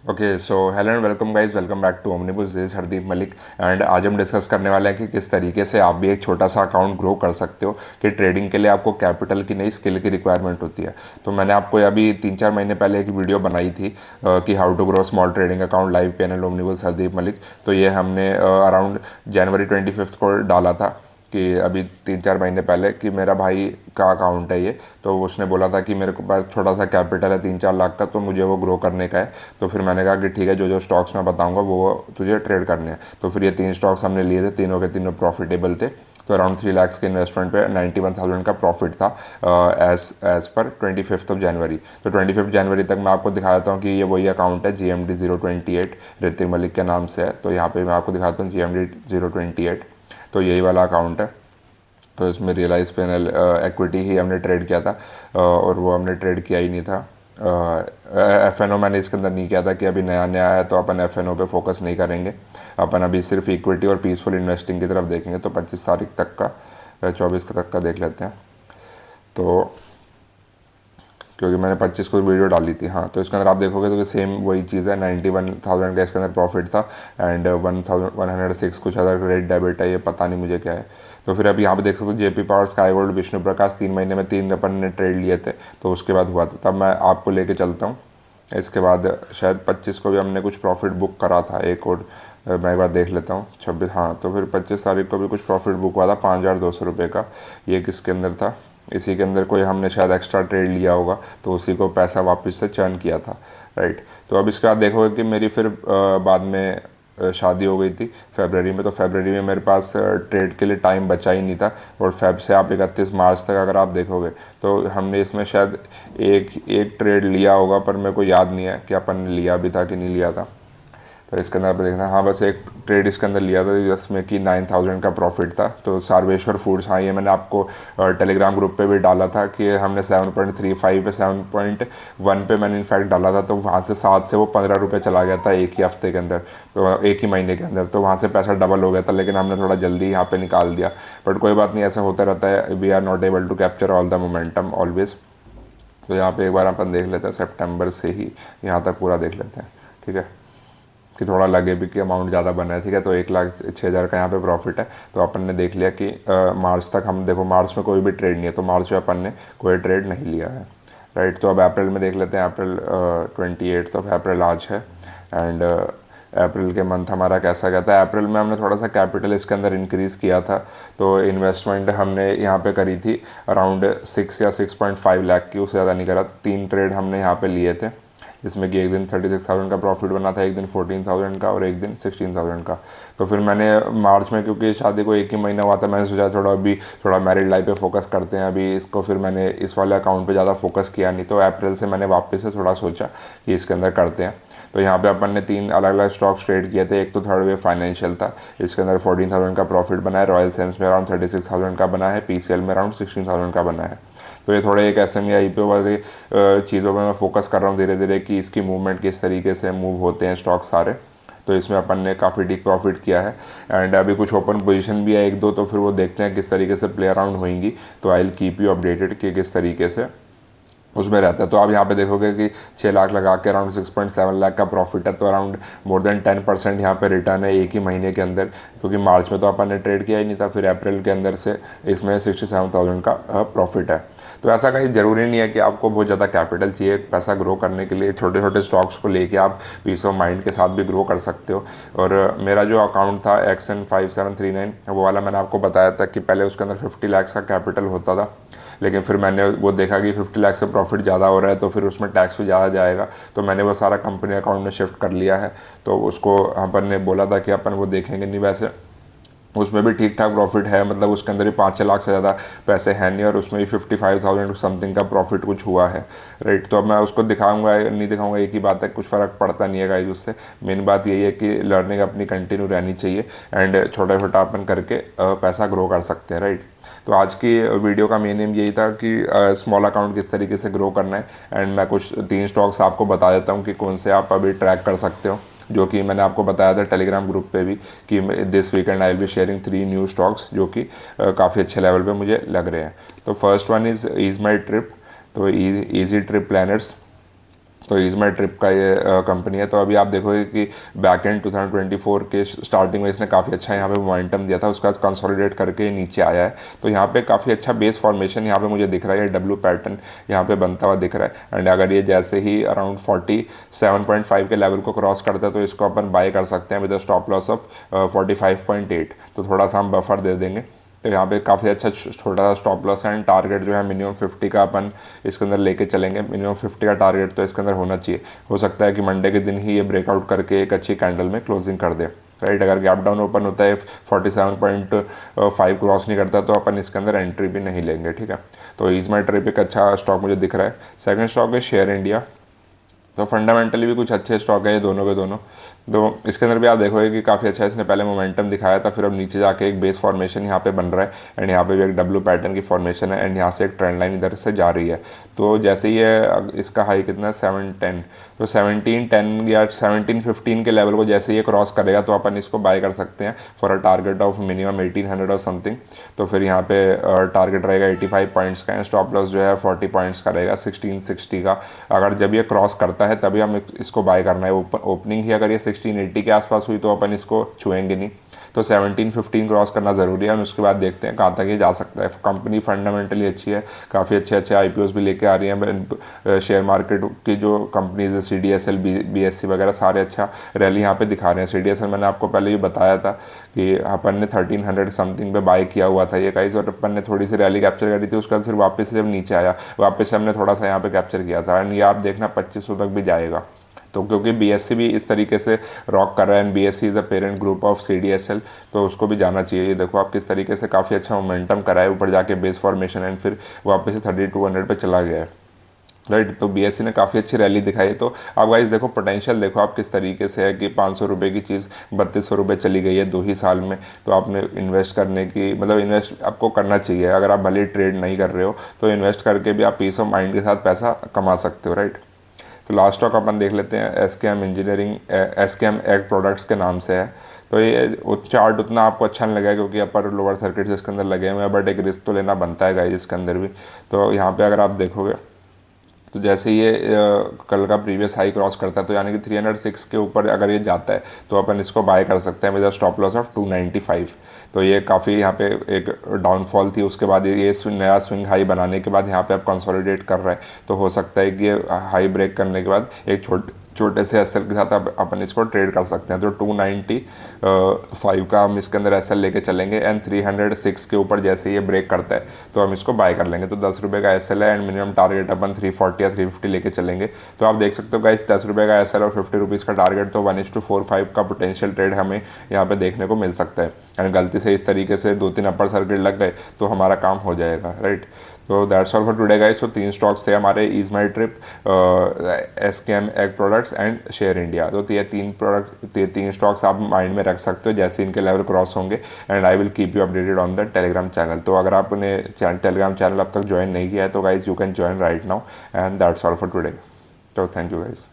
Okay so hello and welcome guys, welcome back to Omnibus. This is Hardeep Malik and आज हम discuss करने वाले हैं कि किस तरीके से आप भी एक छोटा सा अकाउंट ग्रो कर सकते हो। कि ट्रेडिंग के लिए आपको कैपिटल की नई स्किल की रिक्वायरमेंट होती है। तो मैंने आपको अभी 3-4 महीने पहले एक वीडियो बनाई थी कि how to grow small trading account live panel Omnibus Hardeep Malik. तो ये हमने अराउंड जनवरी 25 को डाला था कि अभी 3-4 महीने पहले कि मेरा भाई का अकाउंट है ये। तो उसने बोला था कि मेरे को पास छोटा सा कैपिटल है 3-4 लाख का, तो मुझे वो ग्रो करने का है। तो फिर मैंने कहा कि ठीक है, जो जो स्टॉक्स मैं बताऊंगा वो तुझे ट्रेड करने हैं। तो फिर ये 3 स्टॉक्स हमने लिए थे, तीनों के तीनों प्रॉफिटेबल थे। तो अराउंड 3 लाख के इन्वेस्टमेंट पे 91,000 का प्रॉफिट था एज पर 25 जनवरी। तो 25 जनवरी तक मैं आपको दिखा देता हूँ कि ये वही अकाउंट है GMD028 ऋतिक मलिक के नाम से है। तो यहाँ पे मैं आपको दिखाता हूँ GMD028। तो यही वाला अकाउंट है। तो इसमें रियलाइज पैनल इक्विटी ही हमने ट्रेड किया था और वो हमने ट्रेड किया ही नहीं था। एफ एन ओ मैंने इसके अंदर नहीं किया था कि अभी नया नया है तो अपन एफ एन ओ पे फोकस नहीं करेंगे। अपन अभी सिर्फ इक्विटी और पीसफुल इन्वेस्टिंग की तरफ देखेंगे। तो 25 तारीख तक का 24 तक का देख लेते हैं। तो क्योंकि मैंने 25 को वीडियो डाली थी। हाँ, तो इसके अंदर आप देखोगे तो सेम वही चीज़ है। 91,000 का इसके अंदर प्रॉफिट था एंड 1,106 कुछ अदर रेड डेबिट है, ये पता नहीं मुझे क्या है। तो फिर अब यहाँ पे देख सकते हो JP Power, Sky Gold, Vishnu Prakash 3 महीने में 3 अपन ने ट्रेड लिए थे। तो उसके बाद हुआ था, तब मैं आपको लेके चलता हूँ। इसके बाद शायद 25 को भी हमने कुछ प्रॉफिट बुक करा था एक और। मैं एक बार देख लेता हूँ 26, हाँ। तो फिर 25 तारीख को भी कुछ प्रॉफिट बुक हुआ था 5,200 रुपये का। ये किसके अंदर था? इसी के अंदर कोई हमने शायद एक्स्ट्रा ट्रेड लिया होगा तो उसी को पैसा वापस से चर्न किया था, राइट। तो अब इसके बाद देखोगे कि मेरी फिर बाद में शादी हो गई थी फरवरी में। तो फरवरी में मेरे पास ट्रेड के लिए टाइम बचा ही नहीं था। और फेब से आप 31 मार्च तक अगर आप देखोगे तो हमने इसमें शायद एक एक ट्रेड लिया होगा, पर मेरे को याद नहीं है कि अपन ने लिया भी था कि नहीं लिया था। तो इसके अंदर आप देखना, हाँ बस एक ट्रेड इसके अंदर लिया था जिसमें कि 9,000 का प्रॉफिट था। तो सार्वेश्वर फूड्स, हाँ ये मैंने आपको टेलीग्राम ग्रुप पे भी डाला था कि हमने 7.35 पे 7.1 पे मैंने इनफैक्ट डाला था। तो वहाँ से 7 से वो 15 रुपये चला गया था एक ही हफ्ते के अंदर, तो एक ही महीने के अंदर। तो वहाँ से पैसा डबल हो गया था, लेकिन हमने थोड़ा जल्दी यहाँ पे निकाल दिया। बट कोई बात नहीं, ऐसा होता रहता है। We are not able to capture all the momentum always. तो यहाँ पे एक बार अपन देख लेते हैं सितंबर से ही यहाँ तक पूरा देख लेते हैं, ठीक है। कि थोड़ा लगे भी कि अमाउंट ज़्यादा बना है, ठीक है। तो 1,06,000 का यहाँ पे प्रॉफिट है। तो अपन ने देख लिया कि मार्च तक हम देखो, मार्च में कोई भी ट्रेड नहीं है, तो मार्च में अपन ने कोई ट्रेड नहीं लिया है, राइट। तो अब अप्रैल में देख लेते हैं। अप्रैल 28 ऑफ अप्रैल आज है एंड अप्रैल के मंथ हमारा कैसा गया था। अप्रैल में हमने थोड़ा सा कैपिटल इसके अंदर इंक्रीज़ किया था। तो इन्वेस्टमेंट हमने यहाँ पे करी थी अराउंड 6 या 6.5 लाख की, उससे ज़्यादा नहीं करा। 3 ट्रेड हमने यहाँ पे लिए थे, जिसमें कि एक दिन 36,000 का प्रॉफिट बना था, एक दिन 14,000 का और एक दिन 16,000 का। तो फिर मैंने मार्च में, क्योंकि शादी को एक ही महीना हुआ था, मैंने सोचा थोड़ा मैरिड लाइफ पे फोकस करते हैं अभी इसको। फिर मैंने इस वाले अकाउंट पे ज़्यादा फोकस किया नहीं। तो अप्रैल से मैंने वापस से थोड़ा सोचा कि इसके अंदर करते हैं। तो यहाँ पे अपन ने 3 अलग अलग स्टॉक्स ट्रेड किए थे। एक तो थर्ड वे फाइनेंशियल था, इसके अंदर 14,000 का प्रॉफिट बना है। रॉयल सेंस में अराउंड 36,000 का बना है। पीसीएल में अराउंड 16,000 का बना है। तो ये थोड़े एक एसएमई आईपीओ वाली चीज़ों पे मैं फोकस कर रहा हूँ धीरे धीरे कि इसकी मूवमेंट किस तरीके से मूव होते हैं स्टॉक सारे। तो इसमें अपन ने काफ़ी ठीक प्रॉफिट किया है एंड अभी कुछ ओपन पोजीशन भी है एक दो। तो फिर वो देखते हैं किस तरीके से प्ले अराउंड होंगी। तो I will keep you updated कि किस तरीके से उसमें रहता है। तो आप यहाँ पे देखोगे कि 6 लाख लगा के अराउंड 6.7 लाख का प्रॉफिट है। तो अराउंड मोर देन 10% यहाँ पे रिटर्न है एक ही महीने के अंदर, क्योंकि मार्च में तो अपन ने ट्रेड किया ही नहीं था। फिर अप्रैल के अंदर से इसमें 67,000 का प्रॉफिट है। तो ऐसा कहीं ज़रूरी नहीं है कि आपको बहुत ज़्यादा कैपिटल चाहिए पैसा ग्रो करने के लिए। छोटे छोटे स्टॉक्स को लेके आप पीस ऑफ माइंड के साथ भी ग्रो कर सकते हो। और मेरा जो अकाउंट था XN5739, वो वाला मैंने आपको बताया था कि पहले उसके अंदर 50 लाख का कैपिटल होता था। लेकिन फिर मैंने वो देखा कि 50 लाख से प्रॉफिट ज़्यादा हो रहा है, तो फिर उसमें टैक्स भी ज़्यादा जाएगा। तो मैंने वो सारा कंपनी अकाउंट में शिफ्ट कर लिया है। तो उसको अपन ने बोला था कि अपन वो देखेंगे नहीं। वैसे उसमें भी ठीक ठाक प्रॉफिट है, मतलब उसके अंदर ही 5-6 लाख से ज़्यादा पैसे हैं नहीं, और उसमें भी 55,000 समथिंग का प्रॉफिट कुछ हुआ है, राइट। तो अब मैं उसको दिखाऊंगा नहीं दिखाऊंगा एक ही बात है, कुछ फ़र्क पड़ता नहीं है गाइस उससे। मेन बात यही है कि लर्निंग अपनी कंटिन्यू रहनी चाहिए एंड छोटा छोटा अपन करके पैसा ग्रो कर सकते हैं, राइट। तो आज की वीडियो का मेन एम यही था कि स्मॉल अकाउंट किस तरीके से ग्रो करना है। एंड मैं कुछ 3 स्टॉक्स आपको बता देता हूँ कि कौन से आप अभी ट्रैक कर सकते हो, जो कि मैंने आपको बताया था टेलीग्राम ग्रुप पे भी कि this weekend I will be sharing 3 new stocks जो कि काफ़ी अच्छे लेवल पे मुझे लग रहे हैं। तो first one is my trip. तो ईजी ट्रिप प्लानर्स, तो इज़ माई ट्रिप का ये कंपनी है। तो अभी आप देखोगे कि बैक एंड 2024 के स्टार्टिंग में इसने काफ़ी अच्छा यहाँ पे मोमेंटम दिया था, उसका कंसोलिडेट करके नीचे आया है। तो यहाँ पे काफ़ी अच्छा बेस फॉर्मेशन यहाँ पे मुझे दिख रहा है, ये डब्ल्यू पैटर्न यहाँ पे बनता हुआ दिख रहा है। एंड अगर ये जैसे ही अराउंड 47.5 के लेवल को क्रॉस करता है तो इसको अपन बाय कर सकते हैं विद स्टॉप लॉस ऑफ 45.8। तो थोड़ा सा हम बफर दे देंगे। तो यहाँ पे काफ़ी अच्छा छोटा सा स्टॉप लॉस है एंड टारगेट जो है मिनिमम 50 का अपन इसके अंदर लेके चलेंगे। मिनिमम 50 का टारगेट तो इसके अंदर होना चाहिए। हो सकता है कि मंडे के दिन ही ये ब्रेकआउट करके एक अच्छी कैंडल में क्लोजिंग कर दे, राइट। अगर गैप डाउन ओपन होता है 47.5 क्रॉस नहीं करता तो अपन इसके अंदर एंट्री भी नहीं लेंगे, ठीक है। तो इज माई ट्रिप एक अच्छा स्टॉक मुझे दिख रहा है। सेकंड स्टॉक है शेयर इंडिया। तो फंडामेंटली भी कुछ अच्छे स्टॉक है ये दोनों के दोनों। तो इसके अंदर भी आप देखोगे कि काफ़ी अच्छा इसने पहले मोमेंटम दिखाया था, फिर अब नीचे जाके एक बेस फॉर्मेशन यहाँ पे बन रहा है एंड यहाँ पे भी एक डब्ल्यू पैटर्न की फॉर्मेशन है एंड यहाँ से एक ट्रेंड लाइन इधर से जा रही है। तो जैसे ही ये इसका हाई कितना है 710, तो 1710 या 1715 के लेवल को जैसे ये क्रॉस करेगा तो अपन इसको बाय कर सकते हैं for a target of minimum 1800 और समथिंग। तो फिर यहाँ पे टारगेट रहेगा 85 पॉइंट्स का, स्टॉप लॉस जो है 40 पॉइंट्स का रहेगा 1660 का। अगर जब ये क्रॉस करता है तभी हम इसको बाय करना है। ओपनिंग ही अगर ये 1680 के आसपास हुई तो अपन इसको छुएंगे नहीं। तो 1715 क्रॉस करना ज़रूरी है और उसके बाद देखते हैं कहाँ तक ये जा सकता है। कंपनी फंडामेंटली अच्छी है, काफ़ी अच्छे अच्छे आईपीओस भी लेके आ रही हैं। शेयर मार्केट की जो कंपनीज है CDSL BSE वगैरह सारे अच्छा रैली यहाँ पे दिखा रहे हैं। CDSL मैंने आपको पहले भी बताया था कि अपन ने 1300 समथिंग पे बाय किया हुआ था ये गाइस, और अपन ने थोड़ी सी रैली कैप्चर करी थी। उसके बाद फिर वापस से जब नीचे आया वापस से हमने थोड़ा सा यहाँ पे कैप्चर किया था एंड ये आप देखना 2500 तक भी जाएगा। तो क्योंकि BSE भी इस तरीके से रॉक कर रहा है and BSE is a parent group of CDSL, तो उसको भी जाना चाहिए। ये देखो आप किस तरीके से काफ़ी अच्छा मोमेंटम कराए ऊपर जाके बेस फॉर्मेशन एंड फिर वापस से 3200 पे चला गया है, राइट। तो BSE ने काफ़ी अच्छी रैली दिखाई। तो आप गाइस देखो पोटेंशियल देखो आप किस तरीके से है कि 500 रुपये की चीज़ 3200 रुपये चली गई है 2 ही साल में। तो आपने इन्वेस्ट करने की मतलब इन्वेस्ट आपको करना चाहिए। अगर आप भले ट्रेड नहीं कर रहे हो तो इन्वेस्ट करके भी आप पीस ऑफ माइंड के साथ पैसा कमा सकते हो, राइट। तो लास्ट स्टॉक अपन देख लेते हैं SKM engineering, SKM egg products के नाम से है। तो ये चार्ट उतना आपको अच्छा नहीं लगेगा क्योंकि अपर लोअर सर्किट इसके अंदर लगे हुए हैं, बट एक रिस्क तो लेना बनता है गाइस इसके अंदर भी। तो यहाँ पे अगर आप देखोगे तो जैसे ये कल का प्रीवियस हाई क्रॉस करता है तो यानी कि 306 के ऊपर अगर ये जाता है तो अपन इसको बाय कर सकते हैं विद स्टॉप लॉस ऑफ 295। तो ये काफ़ी यहाँ पे एक डाउनफॉल थी, उसके बाद ये नया स्विंग हाई बनाने के बाद यहाँ पे आप कंसोलिडेट कर रहे हैं। तो हो सकता है कि ये हाई ब्रेक करने के बाद एक छोटे से एसएल के साथ अपन इसको ट्रेड कर सकते हैं। तो 295 का हम इसके अंदर एसएल लेके चलेंगे एंड 306 के ऊपर जैसे ये ब्रेक करता है तो हम इसको बाय कर लेंगे। तो 10 रुपये का एसएल है एंड मिनिमम टारगेट अपन 340 या 350 लेके चलेंगे। तो आप देख सकते हो गाइस 10 रुपये का एसएल और 50 रुपीज़ का टारगेट, तो 1:45 का पोटेंशियल ट्रेड हमें यहाँ पे देखने को मिल सकता है। एंड गलती से इस तरीके से 2-3 अपर सर्किट लग गए तो हमारा काम हो जाएगा, राइट। तो that's all for today guys. तो 3 स्टॉक्स थे हमारे, is my trip, SKM egg products and share India. तो ये 3 स्टॉक्स आप माइंड में रख सकते हो जैसे इनके लेवल क्रॉस होंगे and I will keep you updated on the Telegram channel. तो अगर आपने टेलीग्राम चैनल अब तक ज्वाइन नहीं किया है तो guys you can join right now and that's all for today. तो थैंक यू गाइज।